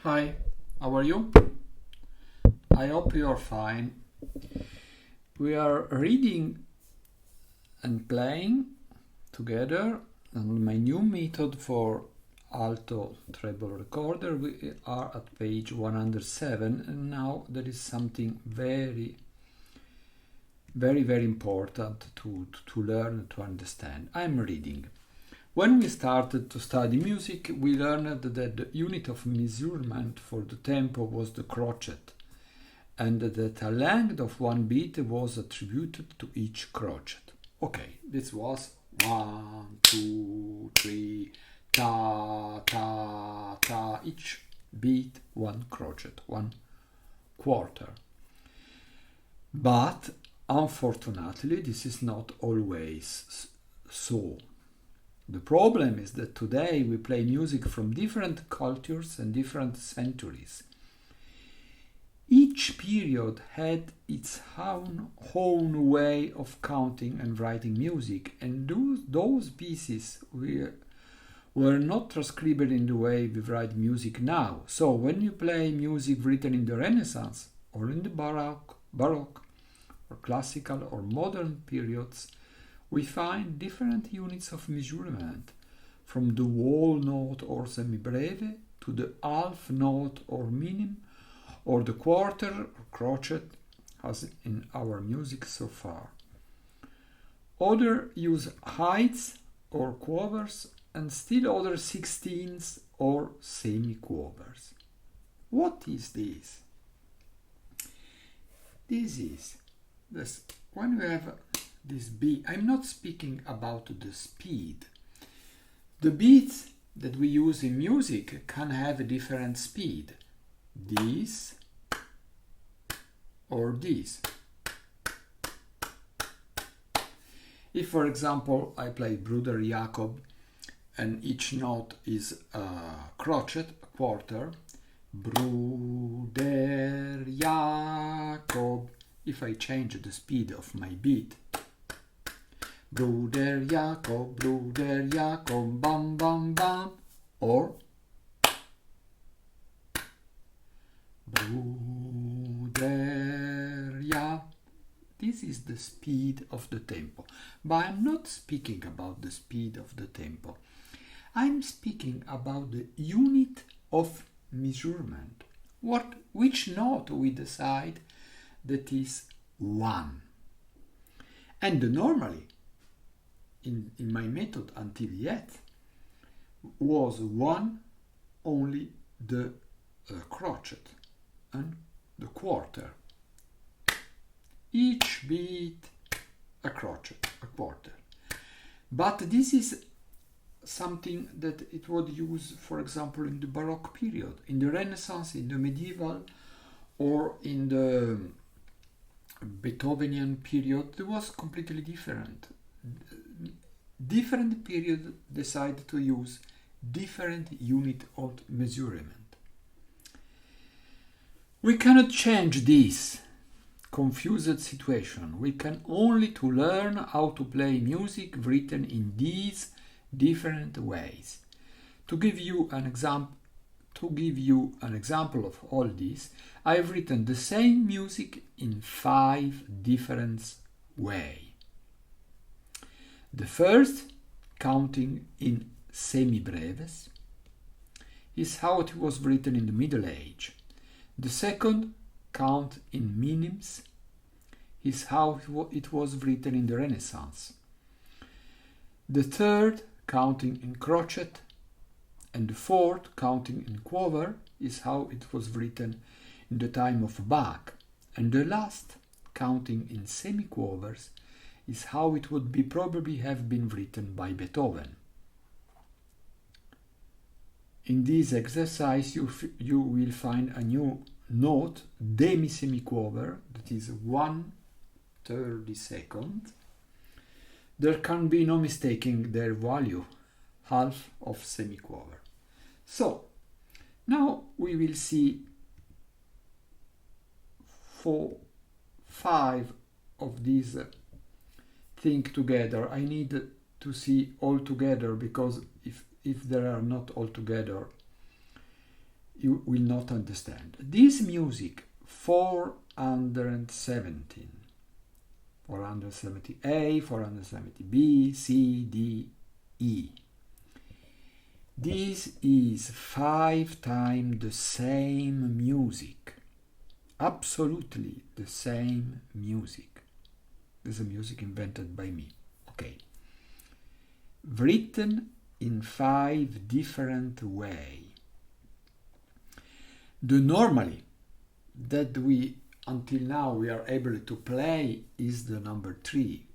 Hi, how are you? I hope you are fine. We are reading and playing together on my new method for Alto treble recorder. We are at page 107 and now there is something very important to learn, to understand. I'm reading. When we started to study music, we learned that the unit of measurement for the tempo was the crotchet, and that a length of one beat was attributed to each crotchet. Okay, this was 1, 2, 3, ta, ta, ta, each beat one crotchet, 1/4. But unfortunately, this is not always so. The problem is that today we play music from different cultures and different centuries. Each period had its own way of counting and writing music, and those pieces were not transcribed in the way we write music now. So when you play music written in the Renaissance or in the Baroque or classical or modern periods, we find different units of measurement, from the whole note or semibreve to the half note or minim, or the quarter or crotchet, as in our music so far. Others use heights or quavers, and still other sixteens or semi-quavers. What is this? This is this. When we have this beat, I'm not speaking about the speed. The beats that we use in music can have a different speed. This or this. If, for example, I play Bruder Jacob and each note is a crotchet, a quarter, Bruder Jacob. If I change the speed of my beat, Bruder Jacob, bam, bam, bam, or Bruder Jacob. This is the speed of the tempo. But I'm not speaking about the speed of the tempo. I'm speaking about the unit of measurement. Which note we decide that is 1. And normally, in my method until yet, was 1 only the crotchet and the quarter. Each beat a crotchet, a quarter. But this is something that it was used, for example, in the Baroque period, in the Renaissance, in the medieval, or in the Beethovenian period. It was completely different. Different period decided to use different unit of measurement. We cannot change this confused situation. We can only to learn how to play music written in these different ways. To give you an example of all this, I've written the same music in 5 different ways. The first, counting in semibreves, is how it was written in the Middle Age. The second, count in minims, is how it was written in the Renaissance. The third, counting in crotchet, and the fourth, counting in quaver, is how it was written in the time of Bach. And the last, counting in semiquavers, is how it would probably have been written by Beethoven. In this exercise, you will find a new note, demi-semiquaver, that is 1/32. There can be no mistaking their value, half of semiquaver. So, now we will see 5 of these things together. I need to see all together, because if they are not all together, you will not understand. This music 417, 470A, 470B, C, D, E. This is 5 times the same music. Absolutely the same music. This is a music invented by me. Okay. Written in 5 different ways. The normally that we until now we are able to play is the number 3,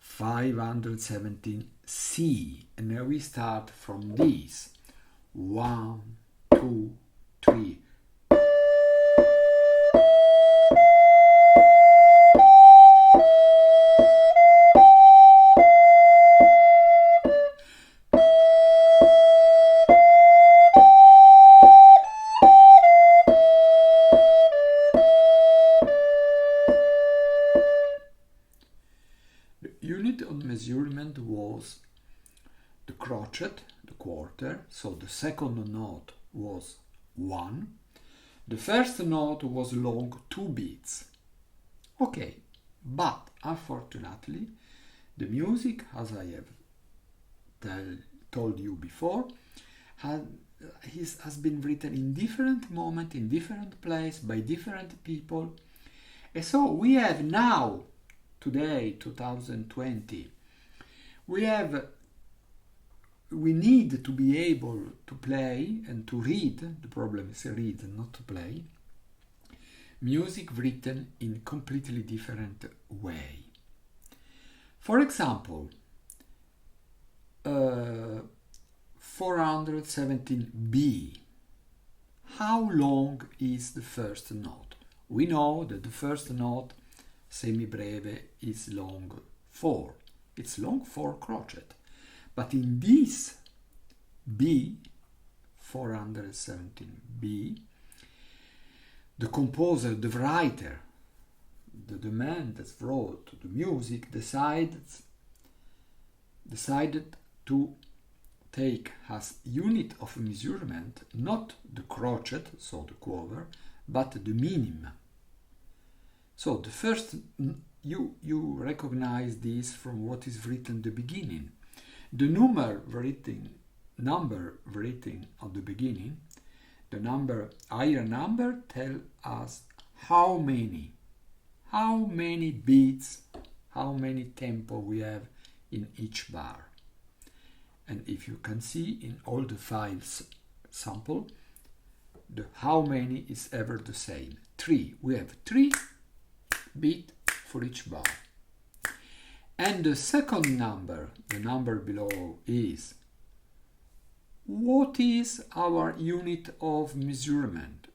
517C, and now we start from this 1, 2, 3. Measurement was the crotchet, the quarter, so the second note was 1. The first note was long 2 beats. Okay, but unfortunately, the music, as I have told you before, has been written in different moments, in different place, by different people. And so we have now, today, 2020, we need to be able to play and to read, the problem is read and not to play, music written in completely different way. For example, 417B. How long is the first note? We know that the first note, semibreve, is long 4. It's long 4 crotchet. But in this B, 417B, the composer, the writer, the man that wrote the music decided to take as unit of measurement not the crotchet, so the quarter, but the minimum. So the first, you recognize this from what is written at the beginning. The number written at the beginning, the higher number tell us how many beats, how many tempo we have in each bar. And if you can see in all the 5 sample, the how many is ever the same. 3. We have 3 beat for each bar. And the second number, the number below, is what is our unit of measurement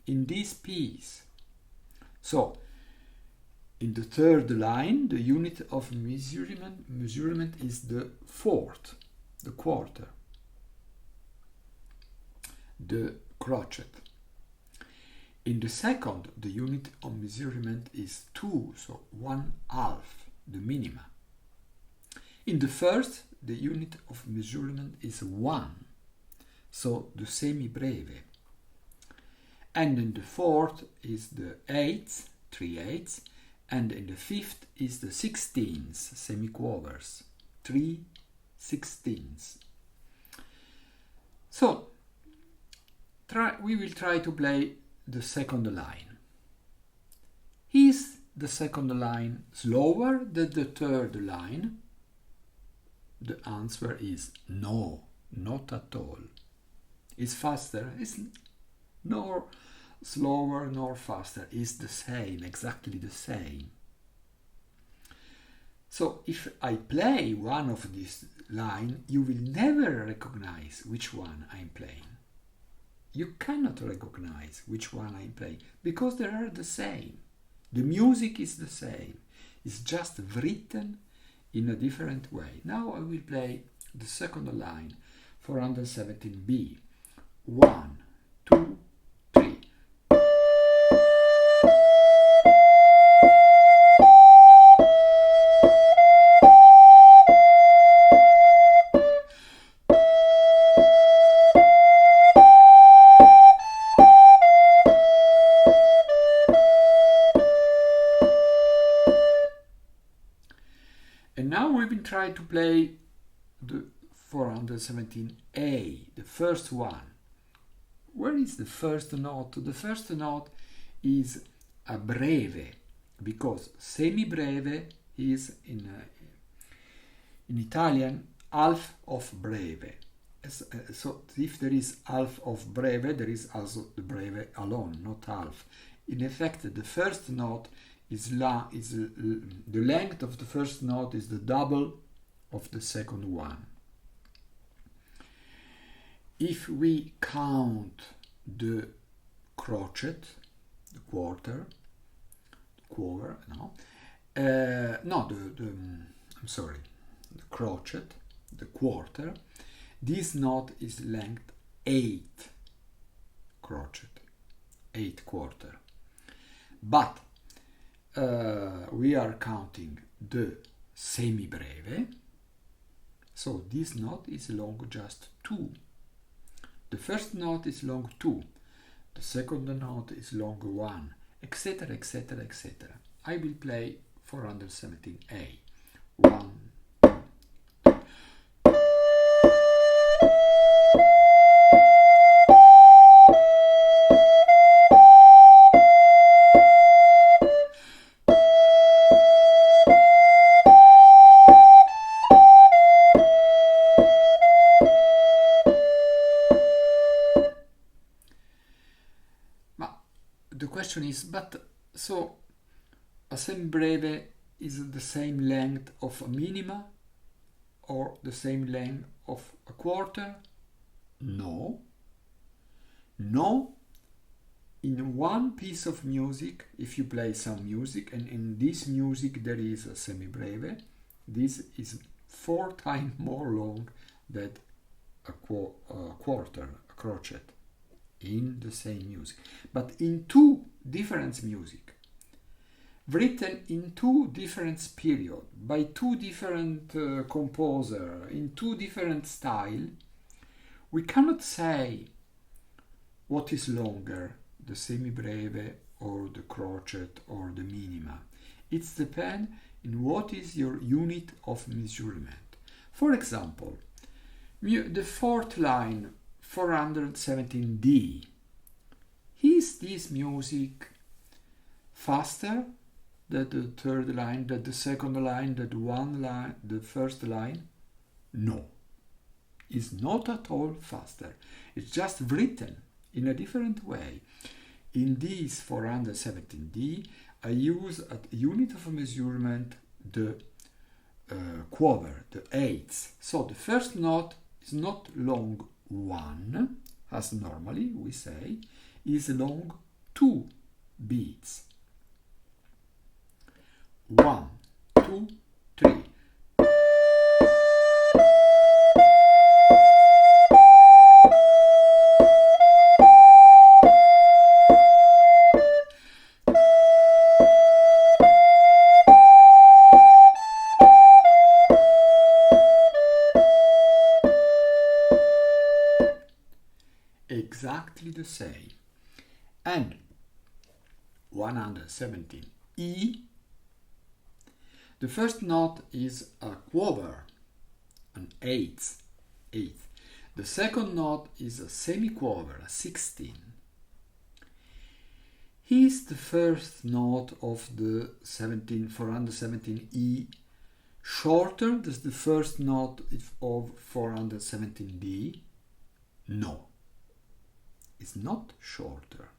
in this piece? So, in the third line, the unit of measurement is the fourth, the quarter, the crotchet. In the second, the unit of measurement is 2, so 1/2, the minima. In the first, the unit of measurement is 1, so the semibreve. And in the fourth is the 8th, 3/8, and in the fifth is the 16ths, semiquavers, 3/16. So, we will try to play the second line. Is the second line slower than the third line? The answer is no, not at all. It's faster, it's nor slower nor faster, it's the same, exactly the same. So if I play one of these lines, you will never recognize which one I'm playing. You cannot recognize which one I'm playing because they are the same. The music is the same. It's just written in a different way. Now I will play the second line, 417B. 1, 2, 3. 417A, the first one. Where is the first note? The first note is a breve, because semibreve is in Italian half of breve. So if there is half of breve, there is also the breve alone, not half. In effect, the first note is the length of the first note is the double of the second one. If we count the crotchet, the quarter, the crotchet, the quarter, this note is length 8 crotchet, 8 quarter. But we are counting the semibreve, so this note is long just 2. The first note is long 2, the second note is long 1, etc., etc., etc. I will play 417A. 1, the question is, but so a semibreve is the same length of a minima or the same length of a quarter? No. No. In one piece of music, if you play some music, and in this music there is a semibreve, this is 4 times more long than a quarter, a crotchet, in the same music. But in 2 different music, written in 2 different periods, by 2 different composer, in 2 different style, we cannot say what is longer, the semibreve or the crotchet or the minima. It depends on what is your unit of measurement. For example, the 4th line, 417D. Is this music faster than the 3rd line, than the 2nd line, than the 1st line? No. It's not at all faster. It's just written in a different way. In this 417D, I use a unit of measurement the quaver, the eighths. So the first note is not long 1, as normally we say, is long 2 beats. 1, 2, 3. Exactly the same. And 117E, the first note is a quaver, an eighth. The second note is a semiquaver, a 16. Is the first note of the 417E shorter than the first note of 417D? No. Is not shorter,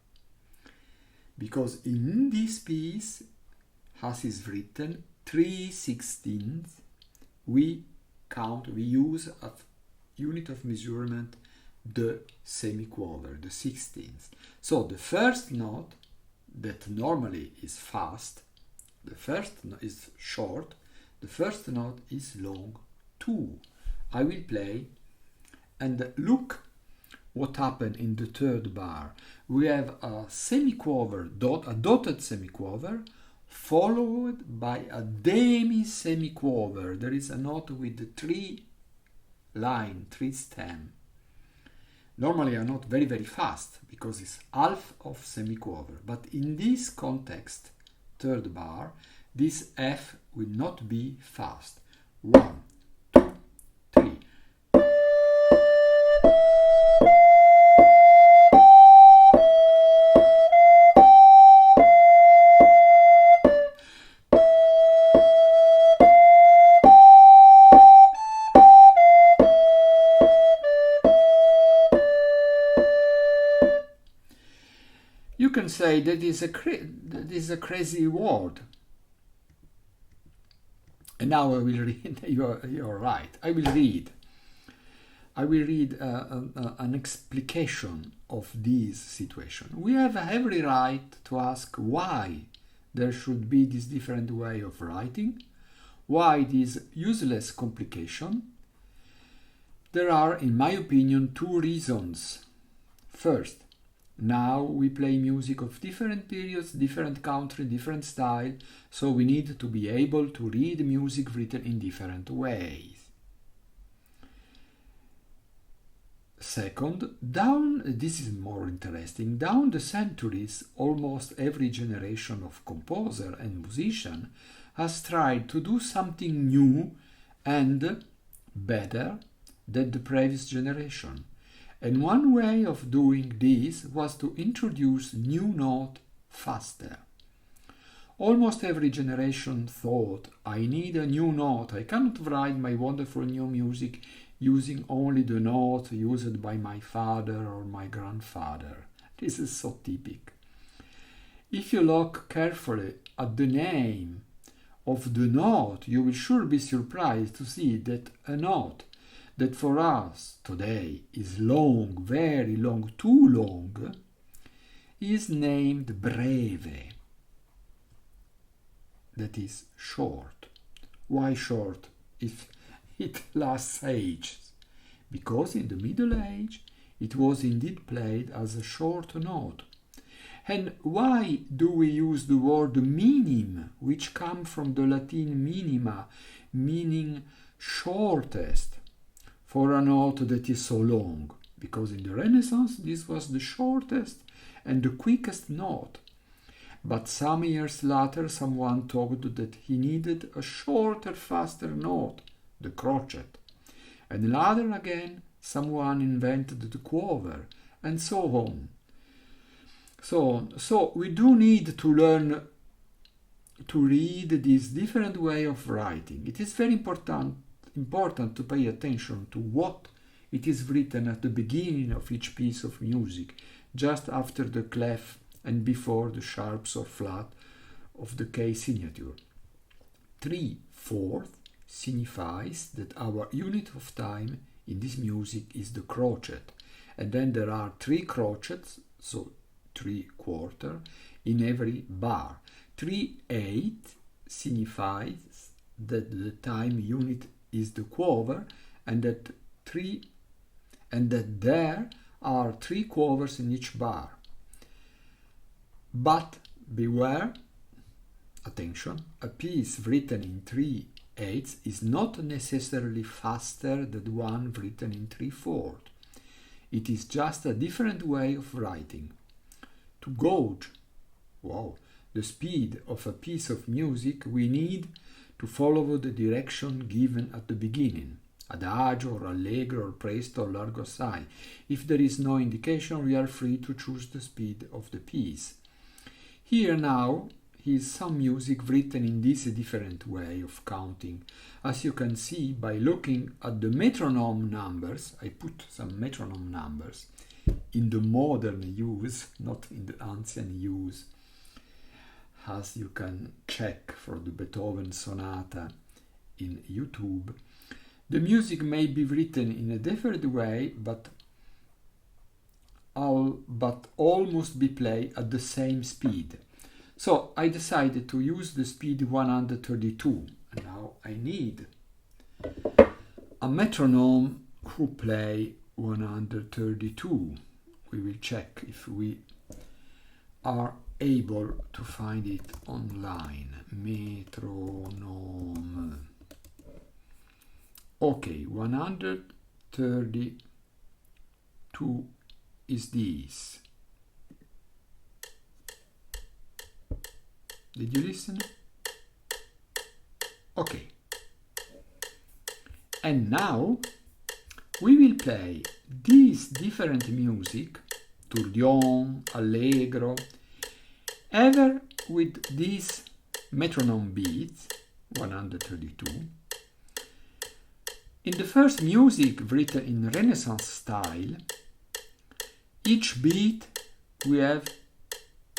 because in this piece, as is written, 3/16, we use a unit of measurement the semiquaver, the 16th. So the first note that normally is fast, the first is short, the first note is long 2. I will play and look what happened in the 3rd bar. We have a semiquaver, a dotted semiquaver, followed by a demi-semiquaver. There is a note with 3 stem. Normally a note very, very fast, because it's half of semiquaver. But in this context, 3rd bar, this F will not be fast. 1, 2, 3. You can say that is a crazy word. And now I will read. You're right. I will read an explication of this situation. We have every right to ask why there should be this different way of writing, why this useless complication. There are, in my opinion, two reasons. First, now we play music of different periods, different country, different style, so we need to be able to read music written in different ways. Second, this is more interesting, down the centuries, almost every generation of composer and musician has tried to do something new and better than the previous generation. And one way of doing this was to introduce new note faster. Almost every generation thought, I need a new note, I cannot write my wonderful new music using only the note used by my father or my grandfather. This is so typical. If you look carefully at the name of the note, you will sure be surprised to see that a note that for us today is long, very long, too long, is named breve. That is short. Why short if it lasts ages? Because in the Middle Age it was indeed played as a short note. And why do we use the word minim, which comes from the Latin minima, meaning shortest, for a note that is so long? Because in the Renaissance this was the shortest and the quickest note. But some years later someone thought that he needed a shorter, faster note, the crochet. And later again someone invented the quaver, and so on. So we do need to learn to read this different way of writing. It is very important to pay attention to what it is written at the beginning of each piece of music, just after the clef and before the sharps or flat of the case signature. 3/4 signifies that our unit of time in this music is the crochet, and then there are 3 crochets, so 3/4 in every bar. 3/8 signifies that the time unit is the quaver, and that there are 3 quavers in each bar. But beware, attention, a piece written in 3/8 is not necessarily faster than one written in 3/4. It is just a different way of writing. To gauge, the speed of a piece of music, we need to follow the direction given at the beginning, adagio or allegro or presto or largo assai. If there is no indication, we are free to choose the speed of the piece. Here now is some music written in this different way of counting. As you can see by looking at the metronome numbers, I put some metronome numbers in the modern use, not in the ancient use, as you can check for the Beethoven sonata in YouTube. The music may be written in a different way, but all must be played at the same speed. So I decided to use the speed 132. And now I need a metronome who play 132. We will check if we are able to find it online. Metronome. Okay, 132 is this. Did you listen? Okay. And now we will play these different music, tourbillon, allegro, ever with these metronome beats, 132. In the first music written in Renaissance style, each beat we have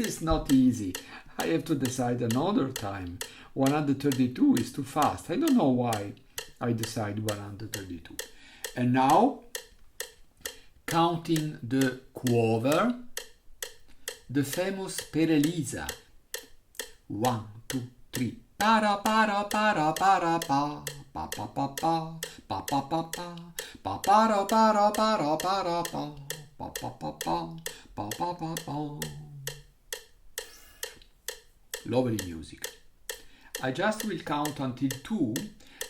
is not easy. I have to decide another time. 132 is too fast. I don't know why I decide 132. And now, counting the quover, the famous Per Elisa. 1, 2, 3. Para para para para pa pa pa pa pa pa pa pa pa para para para para pa pa pa pa pa pa pa pa. Lovely music. I just will count until 2.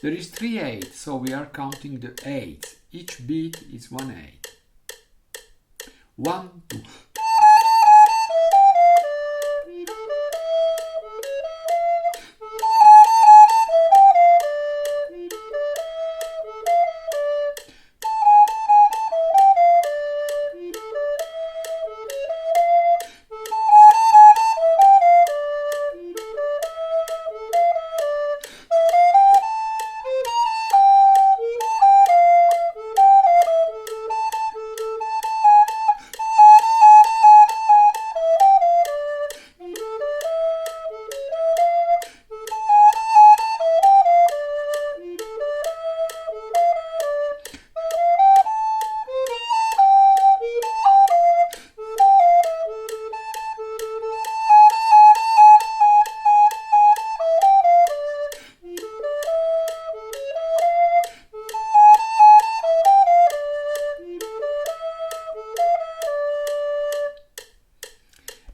There is 3 8, so we are counting the 8. Each beat is 1 8. 1, 2.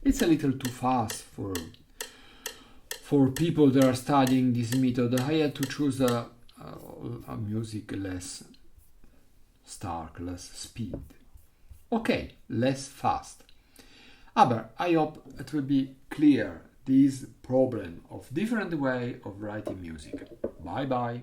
It's a little too fast for people that are studying this method. I had to choose a music less stark, less speed. Okay, less fast. But I hope it will be clear this problem of different way of writing music. Bye bye.